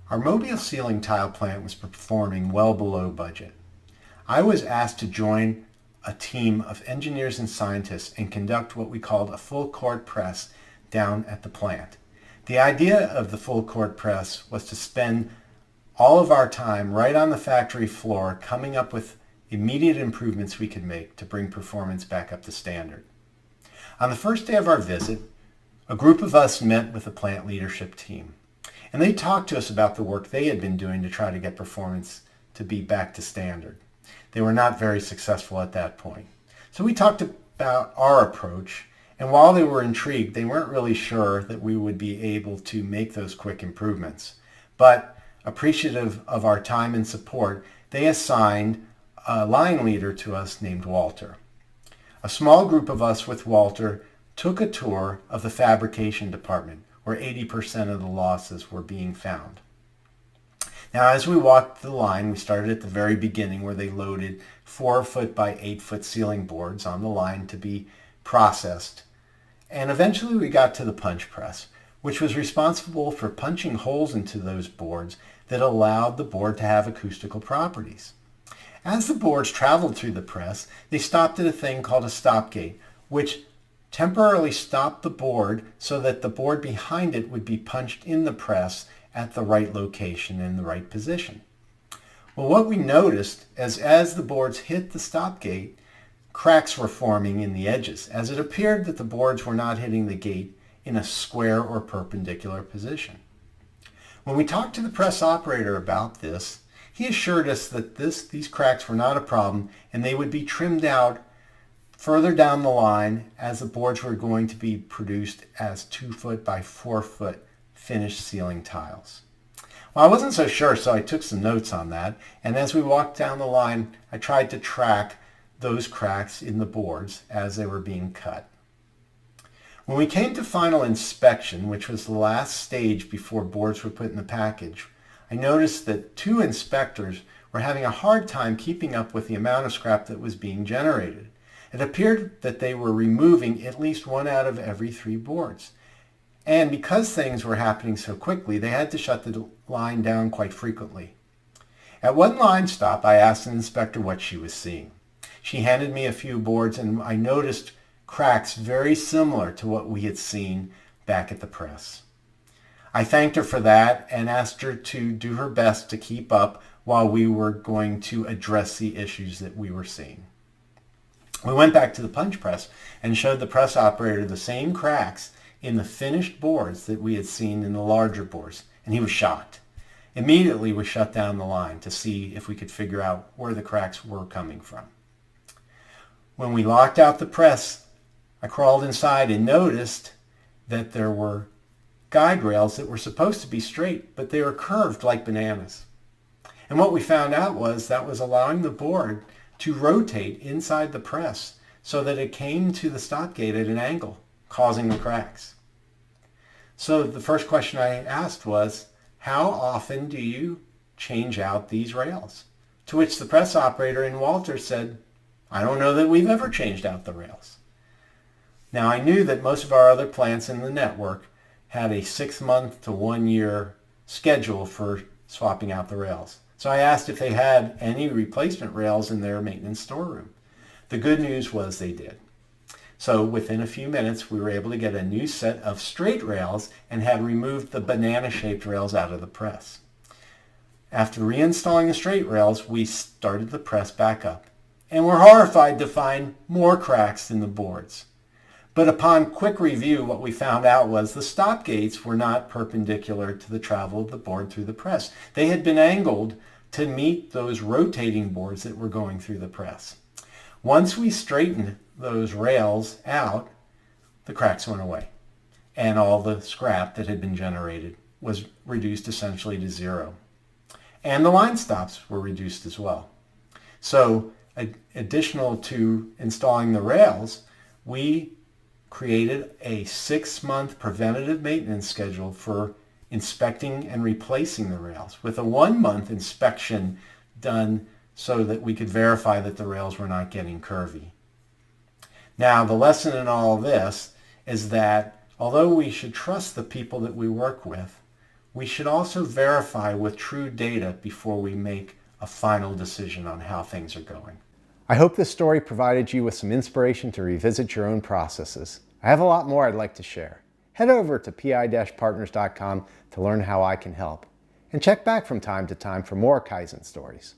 Our Mobile ceiling tile plant was performing well below budget. I was asked to join a team of engineers and scientists and conduct what we called a full court press down at the plant. The idea of the full court press was to spend all of our time right on the factory floor coming up with immediate improvements we could make to bring performance back up to standard. On the first day of our visit, a group of us met with the plant leadership team, and they talked to us about the work they had been doing to try to get performance to be back to standard. They were not very successful at that point. So we talked about our approach, and while they were intrigued, they weren't really sure that we would be able to make those quick improvements. But appreciative of our time and support, they assigned a line leader to us named Walter. A small group of us with Walter took a tour of the fabrication department, where 80% of the losses were being found. Now, as we walked the line, we started at the very beginning where they loaded 4-foot by 8-foot ceiling boards on the line to be processed. And eventually we got to the punch press, which was responsible for punching holes into those boards that allowed the board to have acoustical properties. As the boards traveled through the press, they stopped at a thing called a stop gate, which temporarily stopped the board so that the board behind it would be punched in the press at the right location in the right position. Well, what we noticed as the boards hit the stop gate, cracks were forming in the edges, as it appeared that the boards were not hitting the gate in a square or perpendicular position. When we talked to the press operator about this, he assured us that these cracks were not a problem and they would be trimmed out further down the line as the boards were going to be produced as 2-foot by 4-foot finished ceiling tiles. Well, I wasn't so sure, so I took some notes on that, and as we walked down the line, I tried to track those cracks in the boards as they were being cut. When we came to final inspection, which was the last stage before boards were put in the package, I noticed that 2 inspectors were having a hard time keeping up with the amount of scrap that was being generated. It appeared that they were removing at least 1 out of every 3 boards. And because things were happening so quickly, they had to shut the line down quite frequently. At one line stop, I asked an inspector what she was seeing. She handed me a few boards and I noticed cracks very similar to what we had seen back at the press. I thanked her for that and asked her to do her best to keep up while we were going to address the issues that we were seeing. We went back to the punch press and showed the press operator the same cracks in the finished boards that we had seen in the larger boards, and he was shocked. Immediately we shut down the line to see if we could figure out where the cracks were coming from. When we locked out the press, I crawled inside and noticed that there were guide rails that were supposed to be straight, but they were curved like bananas. And what we found out was that was allowing the board to rotate inside the press so that it came to the stop gate at an angle, causing the cracks. So the first question I asked was, how often do you change out these rails? To which the press operator in Walter said, I don't know that we've ever changed out the rails. Now I knew that most of our other plants in the network had a 6-month to 1-year schedule for swapping out the rails. So I asked if they had any replacement rails in their maintenance storeroom. The good news was they did. So within a few minutes, we were able to get a new set of straight rails and had removed the banana-shaped rails out of the press. After reinstalling the straight rails, we started the press back up and were horrified to find more cracks in the boards. But upon quick review, what we found out was the stop gates were not perpendicular to the travel of the board through the press. They had been angled to meet those rotating boards that were going through the press. Once we straightened those rails out, the cracks went away, and all the scrap that had been generated was reduced essentially to 0. And the line stops were reduced as well. So additional to installing the rails, we created a 6-month preventative maintenance schedule for inspecting and replacing the rails, with a 1-month inspection done so that we could verify that the rails were not getting curvy. Now, the lesson in all this is that although we should trust the people that we work with, We should also verify with true data before we make a final decision on how things are going. I hope this story provided you with some inspiration to revisit your own processes. I have a lot more I'd like to share. Head over to pi-partners.com to learn how I can help. And check back from time to time for more Kaizen stories.